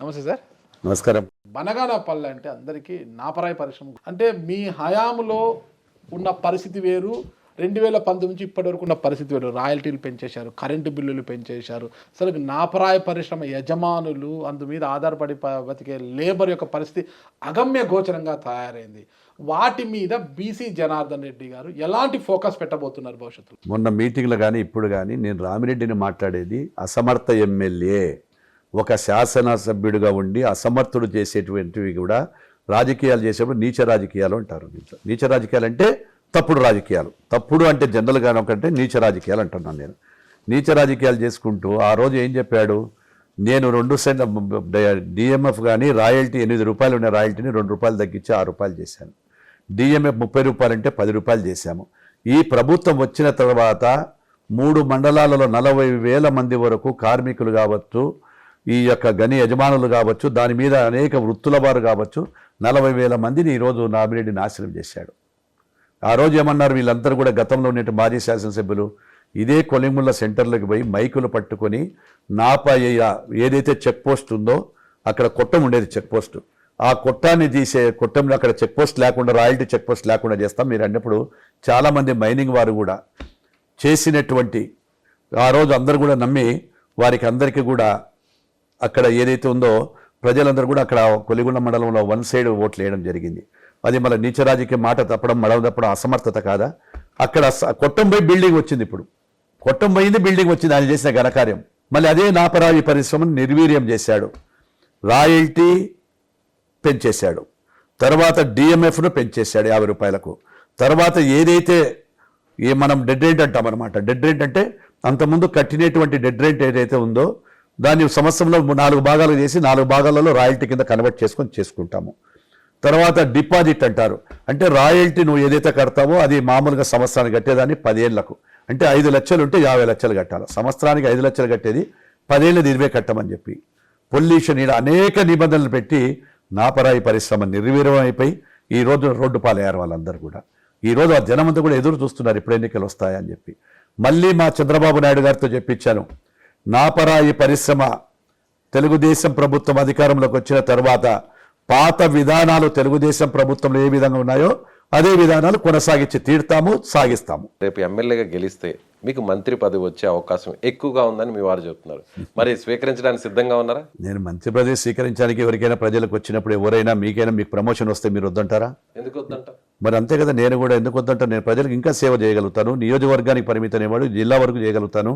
నమస్తే సార్. నమస్కారం. బనగానపల్లె అంటే అందరికీ నాపరాయి పరిశ్రమ. అంటే మీ హయాంలో ఉన్న పరిస్థితి వేరు, 2019 నుంచి ఇప్పటి వరకు ఉన్న పరిస్థితి వేరు. రాయల్టీలు పెంచేశారు, కరెంటు బిల్లులు పెంచేశారు. అసలు నాపరాయి పరిశ్రమ యజమానులు అందు మీద ఆధారపడి బతికే లేబర్ యొక్క పరిస్థితి అగమ్య గోచరంగా తయారైంది. వాటి మీద బీసీ జనార్దన్ రెడ్డి గారు ఎలాంటి ఫోకస్ పెట్టబోతున్నారు భవిష్యత్తులో? మొన్న మీటింగ్లో కానీ ఇప్పుడు కానీ నేను రామిరెడ్డిని మాట్లాడేది అసమర్థ ఎమ్మెల్యే, ఒక శాసనసభ్యుడిగా ఉండి అసమర్థుడు చేసేటువంటివి కూడా రాజకీయాలు చేసేప్పుడు నీచ రాజకీయాలు అంటారు. నీచ రాజకీయాలు అంటే తప్పుడు రాజకీయాలు. తప్పుడు అంటే జనరల్గా ఒకటే నీచ రాజకీయాలు అంటున్నాను నేను. నీచ రాజకీయాలు చేసుకుంటూ ఆ రోజు ఏం చెప్పాడు, నేను 2 సెంట్ డిఎంఎఫ్ కానీ రాయల్టీ 8 రూపాయలు ఉన్న రాయల్టీని 2 రూపాయలు తగ్గించి 6 రూపాయలు చేశాను. డిఎంఎఫ్ 30 రూపాయలు అంటే 10 రూపాయలు చేశాము. ఈ ప్రభుత్వం వచ్చిన తర్వాత 3 మండలాలలో 40,000 మంది వరకు కార్మికులు కావచ్చు, ఈ యొక్క గని యజమానులు కావచ్చు, దాని మీద అనేక వృత్తుల వారు కావచ్చు, 40,000 మందిని ఈరోజు రామిరెడ్డి నాశనం చేశాడు. ఆ రోజు ఏమన్నారు, వీళ్ళందరూ కూడా గతంలో ఉన్న మాజీ శాసనసభ్యులు ఇదే కొలిముళ్ళ సెంటర్లోకి పోయి మైకులు పట్టుకొని నాపై ఏదైతే చెక్ పోస్ట్ ఉందో అక్కడ కొట్టం ఉండేది, చెక్ పోస్ట్, ఆ కొట్టాన్ని తీసే కొట్టంలో అక్కడ చెక్ పోస్ట్ లేకుండా, రాయల్టీ చెక్ పోస్ట్ లేకుండా చేస్తాం. మీరు అన్నప్పుడు చాలామంది మైనింగ్ వారు కూడా చేసినటువంటి ఆ రోజు అందరూ కూడా నమ్మి వారికి అందరికీ కూడా అక్కడ ఏదైతే ఉందో ప్రజలందరూ కూడా అక్కడ కొలిగొండ మండలంలో 1 సైడ్ ఓట్లు వేయడం జరిగింది. అది మళ్ళీ నీచ రాజకీయ మాట తప్పడం, మడవ తప్పడం అసమర్థత కాదా? అక్కడ కొట్టం పోయి బిల్డింగ్ వచ్చింది, ఇప్పుడు కొట్టం పోయింది బిల్డింగ్ వచ్చింది, ఆయన చేసిన ఘనకార్యం. మళ్ళీ అదే నాపరాయి పరిశ్రమను నిర్వీర్యం చేశాడు, రాయల్టీ పెంచేశాడు, తర్వాత డిఎంఎఫ్ను పెంచేశాడు 50 రూపాయలకు. తర్వాత ఏదైతే మనం డెడ్ రేట్ అంటాం అనమాట, డెడ్ రేట్ అంటే అంతకుముందు కట్టినటువంటి డెడ్ రేట్ ఏదైతే ఉందో దాన్ని సంవత్సరంలో 4 భాగాలు చేసి 4 భాగాలలో రాయల్టీ కింద కన్వర్ట్ చేసుకుంటాము. తర్వాత డిపాజిట్ అంటారు, అంటే రాయల్టీ నువ్వు ఏదైతే కడతావో అది మామూలుగా సంవత్సరానికి కట్టేదాన్ని 10 ఏళ్లకు, అంటే 5 లక్షలు ఉంటే 50 లక్షలు కట్టాలి. సంవత్సరానికి 5 లక్షలు కట్టేది 10 ఏళ్ళది 20 కట్టమని చెప్పి పొల్యూషన్ ఇలా అనేక నిబంధనలు పెట్టి నాపరాయి పరిశ్రమ నిర్వీర్యం అయిపోయి ఈరోజు రోడ్డు పాలయ్యారు వాళ్ళందరూ కూడా. ఈరోజు ఆ జనమంతా కూడా ఎదురు చూస్తున్నారు ఎప్పుడు ఎన్నికలు వస్తాయని చెప్పి. మళ్ళీ మా చంద్రబాబు నాయుడు గారితో చెప్పించాను, నాపరాయి పరిశ్రమ తెలుగుదేశం ప్రభుత్వం అధికారంలోకి వచ్చిన తర్వాత పాత విధానాలు తెలుగుదేశం ప్రభుత్వంలో ఏ విధంగా ఉన్నాయో అదే విధానాలు కొనసాగించి తీరుతాము, సాగిస్తాము. రేపు ఎమ్మెల్యేగా గెలిస్తే మీకు మంత్రి పదవి వచ్చే అవకాశం ఎక్కువగా ఉందని మీ వారు చెప్తున్నారు. మరి స్వీకరించడానికి సిద్ధంగా ఉన్నారా? నేను మంత్రి పదవి స్వీకరించడానికి ఎవరికైనా ప్రజలకు వచ్చినప్పుడు ఎవరైనా మీకైనా మీకు ప్రమోషన్ వస్తే మీరు వద్దంటారా? ఎందుకు వద్దంట? మరి అంతే కదా, నేను కూడా ఎందుకు వద్దంటా? నేను ప్రజలకు ఇంకా సేవ చేయగలుగుతాను, నియోజకవర్గానికి పరిమితమయ్యేవాడు జిల్లా వరకు చేయగలుగుతాను,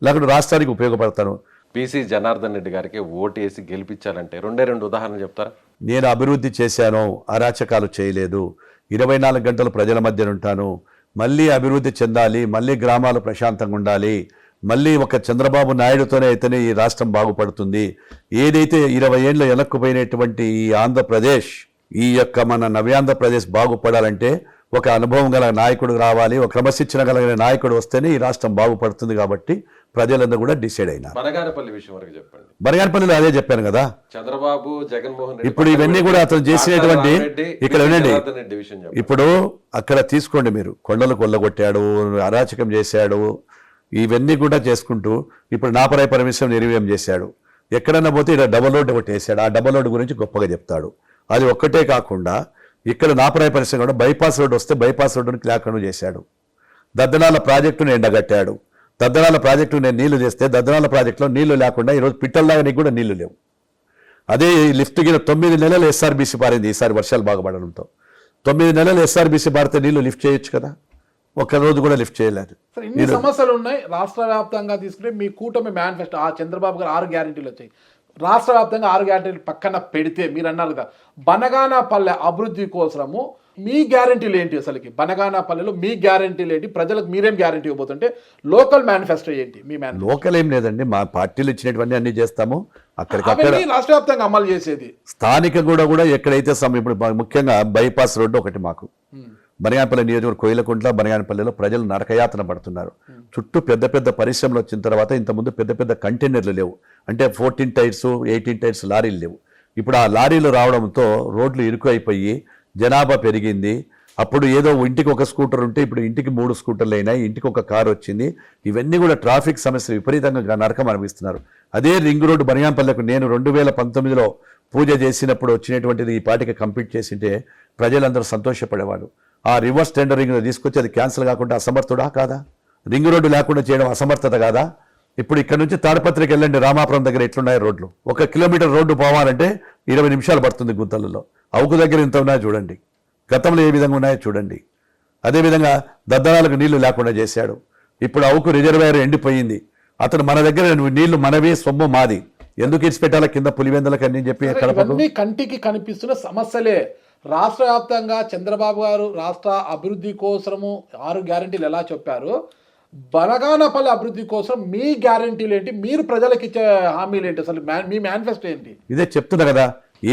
లేకపోతే రాష్ట్రానికి ఉపయోగపడతాను. బీసీ జనార్దన్ రెడ్డి గారికి ఓటు వేసి గెలిపించాలంటే 2 ఉదాహరణలు చెప్తారా? నేను అభివృద్ధి చేశాను, అరాచకాలు చేయలేదు, 24 గంటలు ప్రజల మధ్య ఉంటాను, మళ్ళీ అభివృద్ధి చెందాలి, మళ్ళీ గ్రామాలు ప్రశాంతంగా ఉండాలి, మళ్ళీ ఒక చంద్రబాబు నాయుడుతోనే అయితేనే ఈ రాష్ట్రం బాగుపడుతుంది. ఏదైతే 20 ఏళ్ళు వెనక్కుపోయినటువంటి ఈ ఆంధ్రప్రదేశ్, ఈ యొక్క మన నవ్యాంధ్రప్రదేశ్ బాగుపడాలంటే ఒక అనుభవం గల నాయకుడు రావాలి, ఒక క్రమశిక్షణ కలిగిన నాయకుడు వస్తేనే ఈ రాష్ట్రం బాగుపడుతుంది. కాబట్టి ప్రజలందరూ కూడా డిసైడ్ అయినారు. బనగానపల్లి విషయం వరకు చెప్పండి. బనగానపల్లిలో అదే చెప్పాను కదా, చంద్రబాబు జగన్మోహన్ రెడ్డి ఇప్పుడు ఇవన్నీ కూడా అతను చేసినటువంటి ఇక్కడ వినండి, ఇప్పుడు అక్కడ తీసుకోండి మీరు, కొండలు కొల్లగొట్టాడు, అరాచకం చేశాడు, ఇవన్నీ కూడా చేసుకుంటూ ఇప్పుడు నాపరాయి పరిశ్రమ నిర్వీర్యం చేశాడు. ఎక్కడన్నా పోతే ఇక్కడ డబల్ రోడ్ ఒకటి వేసాడు, ఆ డబల్ రోడ్ గురించి గొప్పగా చెప్తాడు. అది ఒక్కటే కాకుండా ఇక్కడ నాపరాయి పరిశ్రమ కూడా బైపాస్ రోడ్ వస్తే బైపాస్ రోడ్డుని లేకుండా చేశాడు. దద్దనాల ప్రాజెక్టును ఎండగట్టాడు, దద్దనాల ప్రాజెక్టు నేను నీళ్లు చేస్తే దద్దనాల ప్రాజెక్టులో నీళ్లు లేకుండా ఈరోజు పిట్టల్లాగా నీకు కూడా నీళ్లు లేవు. అదే లిఫ్ట్ కింద 9 నెలలు ఎస్ఆర్బీసీ పారింది ఈసారి వర్షాలు బాగా పడడంతో. 9 నెలలు ఎస్ఆర్బీసీ పారితే నీళ్లు లిఫ్ట్ చేయొచ్చు కదా, ఒక్కరోజు కూడా లిఫ్ట్ చేయలేదు. ఇన్ని సమస్యలు ఉన్నాయి. రాష్ట్ర వ్యాప్తంగా తీసుకుంటే మీ కూటమి మేనిఫెస్టో, ఆ చంద్రబాబు గారు 6 గ్యారెంటీలు వచ్చాయి. రాష్ట్ర వ్యాప్తంగా 6 గ్యారెంటీలు పక్కన పెడితే మీరు అన్నారు కదా, బనగానపల్లె అభివృద్ధి కోసము మీ గ్యారెంటీలు ఏంటి? అసలుకి బనగానపల్లెలో మీ గ్యారెంటీలు ఏంటి? ప్రజలకు మీరేం గ్యారెంటీ ఇవ్వబోతుంటే లోకల్ మేనిఫెస్టో ఏంటి? మీ లోకల్ ఏం లేదండి, మా పార్టీలు ఇచ్చినటువంటి అన్ని చేస్తాము. అక్కడికక్కడ రాష్ట్ర వ్యాప్తంగా అమలు చేసేది స్థానిక కూడా ఎక్కడైతే ఇప్పుడు ముఖ్యంగా బైపాస్ రోడ్డు ఒకటి మాకు బనగానపల్లి నియోజకవర్గం కోయిలకుంట్ల బనగానపల్లిలో ప్రజలు నరకయాతన పడుతున్నారు. చుట్టూ పెద్ద పెద్ద పరిశ్రమలు వచ్చిన తర్వాత ఇంతకుముందు పెద్ద పెద్ద కంటైనర్లు లేవు, అంటే 14 టైర్స్ 18 టైర్స్ లారీలు లేవు. ఇప్పుడు ఆ లారీలు రావడంతో రోడ్లు ఇరుకు అయిపోయి జనాభా పెరిగింది, అప్పుడు ఏదో ఇంటికి ఒక స్కూటర్ ఉంటే ఇప్పుడు ఇంటికి 3 స్కూటర్లు అయినాయి, ఇంటికి ఒక కారు వచ్చింది. ఇవన్నీ కూడా ట్రాఫిక్ సమస్యలు విపరీతంగా నరకం అనిపిస్తున్నారు. అదే రింగ్ రోడ్డు బనియాన్పల్లెకు నేను 2019లో పూజ చేసినప్పుడు వచ్చినటువంటిది ఈ పాటికి కంప్లీట్ చేసింటే ప్రజలందరూ సంతోషపడేవాళ్ళు. ఆ రివర్స్ టెండరింగ్ తీసుకొచ్చి అది క్యాన్సిల్ కాకుండా అసమర్థుడా కాదా? రింగ్ రోడ్డు లేకుండా చేయడం అసమర్థత కాదా? ఇప్పుడు ఇక్కడ నుంచి తాడపత్రికి వెళ్ళండి, రామాపురం దగ్గర ఎట్లున్నాయి రోడ్లు. 1 కిలోమీటర్ రోడ్డు పోవాలంటే 20 నిమిషాలు పడుతుంది గుంతలలో. అవుకు దగ్గర ఇంత ఉన్నాయో చూడండి, గతంలో ఏ విధంగా ఉన్నాయో చూడండి. అదేవిధంగా దద్దనాలకు నీళ్లు లేకుండా చేశాడు. ఇప్పుడు అవుకు రిజర్వాయర్ ఎండిపోయింది. అతను మన దగ్గర నీళ్లు మనవే, సొమ్ము మాది, ఎందుకు ఇచ్చిపెట్టాలా కింద పులివెందులకు అని చెప్పి ఇవన్నీ కంటికి కనిపిస్తున్న సమస్యలే. రాష్ట్ర వ్యాప్తంగా చంద్రబాబు గారు రాష్ట్ర అభివృద్ధి కోసము 6 గ్యారెంటీలు ఎలా చెప్పారు, బనగానపల్లి అభివృద్ధి కోసం మీ గ్యారెంటీలు ఏంటి, మీరు ప్రజలకు ఇచ్చే హామీలు ఏంటి, అసలు మీ మేనిఫెస్టో ఏంటి? ఇదే చెప్తున్నా కదా,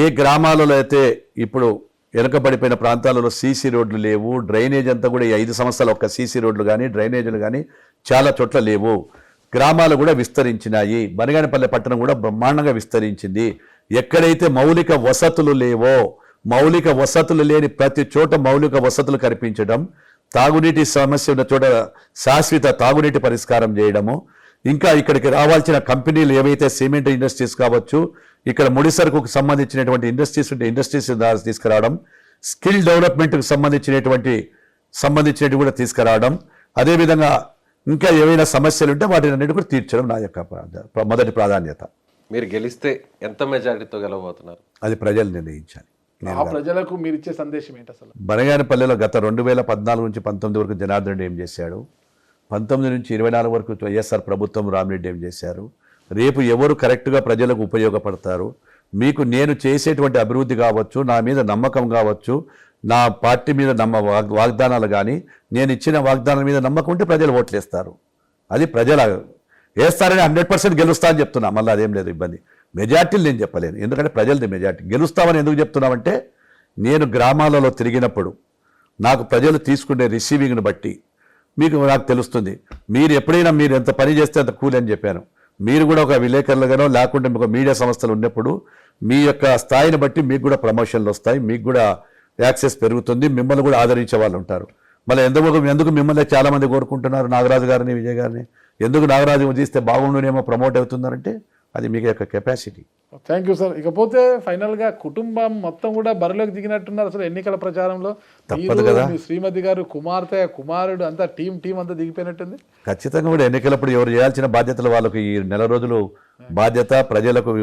ఏ గ్రామాలలో అయితే ఇప్పుడు వెనుకబడిపోయిన ప్రాంతాలలో సీసీ రోడ్లు లేవు, డ్రైనేజ్ అంతా కూడా ఈ 5 సంవత్సరాలు ఒక్క సీసీ రోడ్లు కానీ డ్రైనేజీలు కానీ చాలా చోట్ల లేవు. గ్రామాలు కూడా విస్తరించినాయి. బనగానపల్లె పట్టణం కూడా బ్రహ్మాండంగా విస్తరించింది. ఎక్కడైతే మౌలిక వసతులు లేవో, మౌలిక వసతులు లేని ప్రతి చోట మౌలిక వసతులు కల్పించడం, తాగునీటి సమస్య ఉన్న చోట శాశ్వత తాగునీటి పరిష్కారం చేయడము, ఇంకా ఇక్కడికి రావాల్సిన కంపెనీలు ఏవైతే సిమెంట్ ఇండస్ట్రీస్ కావచ్చు, ఇక్కడ ముడి సరుకుకు సంబంధించినటువంటి ఇండస్ట్రీస్ ఉంటే ఇండస్ట్రీస్ ద్వారా తీసుకురావడం, స్కిల్ డెవలప్మెంట్కి సంబంధించినవి కూడా తీసుకురావడం, అదేవిధంగా ఇంకా ఏవైనా సమస్యలు ఉంటే వాటిని అన్నిటి కూడా తీర్చడం నా యొక్క మొదటి ప్రాధాన్యత. మీరు గెలిస్తే ఎంత మెజారిటీతో గెలవబోతున్నారు? అది ప్రజలు నిర్ణయించాలి. ఆ ప్రజలకు మీరు ఇచ్చే సందేశం ఏంటి అసలు? బనగానపల్లెలో గత 2014 నుంచి 19 వరకు జనార్దన్ రెడ్డి ఏం చేశాడు, 19 నుంచి 24 వరకు వైఎస్ఆర్ ప్రభుత్వం రామిరెడ్డి ఏం చేశారు, రేపు ఎవరు కరెక్ట్గా ప్రజలకు ఉపయోగపడతారు, మీకు నేను చేసేటువంటి అభివృద్ధి కావచ్చు, నా మీద నమ్మకం కావచ్చు, నా పార్టీ మీద వాగ్దానాలు కానీ, నేను ఇచ్చిన వాగ్దానాల మీద నమ్మకం ఉంటే ప్రజలు ఓట్లు వేస్తారు. అది ప్రజల వేస్తారని 100% గెలుస్తా అని చెప్తున్నా. మళ్ళీ అదేం లేదు ఇబ్బంది. మెజార్టీలు నేను చెప్పలేను, ఎందుకంటే ప్రజలది మెజార్టీ. గెలుస్తామని ఎందుకు చెప్తున్నామంటే, నేను గ్రామాలలో తిరిగినప్పుడు నాకు ప్రజలు తీసుకునే రిసీవింగ్ను బట్టి నాకు తెలుస్తుంది. మీరు ఎప్పుడైనా మీరు ఎంత పని చేస్తే అంత కూలి అని చెప్పాను. మీరు కూడా ఒక విలేకరులుగానో లేకుంటే మీకు మీడియా సంస్థలు ఉన్నప్పుడు మీ యొక్క స్థాయిని బట్టి మీకు కూడా ప్రమోషన్లు వస్తాయి, మీకు కూడా యాక్సెస్ పెరుగుతుంది, మిమ్మల్ని కూడా ఆదరించే వాళ్ళు ఉంటారు. మళ్ళీ ఎందుకు మిమ్మల్ని చాలామంది కోరుకుంటున్నారు, నాగరాజు గారిని, విజయ్ గారిని, ఎందుకు నాగరాజు తీస్తే బాగుండునేమో ప్రమోట్ అవుతున్నారంటే అది మీకు యొక్క కెపాసిటీ. Thank you sir. ఇకపోతే ఫైనల్గా కుటుంబం మొత్తం కూడా బరిలోకి దిగినట్టున్నారు అసలు ఎన్నికల ప్రచారంలో. తప్పదు కదా, మీ శ్రీమతి గారు, కుమార్తె, కుమారుడు అంతా టీం అంతా దిగిపోయినట్టుంది. ఖచ్చితంగా కూడా ఎన్నికలప్పుడు ఎవరు చేయాల్సిన బాధ్యతలు వాళ్ళకు ఈ నెల రోజులు బాధ్యత, ప్రజలకు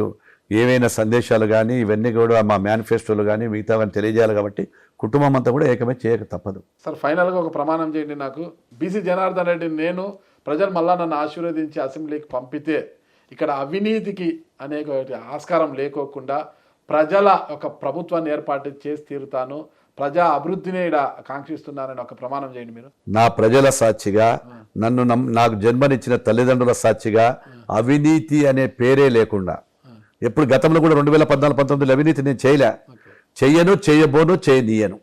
ఏవైనా సందేశాలు కానీ ఇవన్నీ కూడా మా మేనిఫెస్టోలు కానీ మిగతావన్నీ తెలియజేయాలి. కాబట్టి కుటుంబం అంతా కూడా ఏకమే చేయక తప్పదు. సార్ ఫైనల్గా ఒక ప్రమాణం చేయండి నాకు. బీసీ జనార్దన్ రెడ్డి నేను ప్రజలు మళ్ళా నన్ను ఆశీర్వదించి అసెంబ్లీకి పంపితే ఇక్కడ అవినీతికి అనేక ఆస్కారం లేకోకుండా ప్రజల ఒక ప్రభుత్వాన్ని ఏర్పాటు చేసి తీరుతాను, ప్రజా అభివృద్ధిని ఇక్కడ కాంక్షిస్తున్నానని ఒక ప్రమాణం చేయండి మీరు. నా ప్రజల సాక్షిగా, నాకు జన్మనిచ్చిన తల్లిదండ్రుల సాక్షిగా అవినీతి అనే పేరే లేకుండా, ఎప్పుడు గతంలో కూడా 2014-19 అవినీతి నేను చెయ్యను, చేయబోను, చేయనీయను,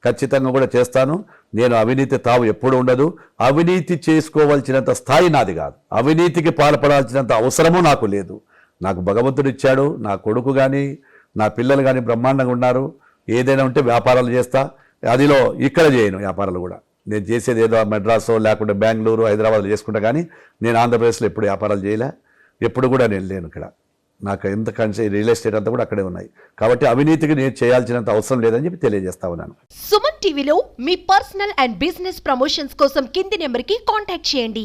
ఖచ్చితంగా కూడా చేస్తాను. నేను అవినీతి తావు ఎప్పుడు ఉండదు. అవినీతి చేసుకోవాల్సినంత స్థాయి నాది కాదు, అవినీతికి పాల్పడాల్సినంత అవసరము నాకు లేదు. నాకు భగవంతుడు ఇచ్చాడు, నా కొడుకు కానీ నా పిల్లలు కానీ బ్రహ్మాండంగా ఉన్నారు. ఏదైనా ఉంటే వ్యాపారాలు చేస్తా, అదిలో ఇక్కడ చేయను వ్యాపారాలు కూడా. నేను చేసేది ఏదో మెడ్రాసో లేకుంటే బెంగళూరు, హైదరాబాద్లో చేసుకుంటా, కానీ నేను ఆంధ్రప్రదేశ్లో ఎప్పుడు వ్యాపారాలు చేయలే, ఎప్పుడు కూడా నేను లేను ఇక్కడ. నాకు ఎంత రియల్ ఎస్టేట్ అంతా కూడా అక్కడే ఉన్నాయి. కాబట్టి అవినీతికి నేను చేయాల్సినంత అవసరం లేదని చెప్పి తెలియజేస్తా ఉన్నాను. సుమన్ టీవీలో మీ పర్సనల్ అండ్ బిజినెస్ ప్రమోషన్స్ కోసం కింది నెంబర్కి కాంటాక్ట్ చేయండి.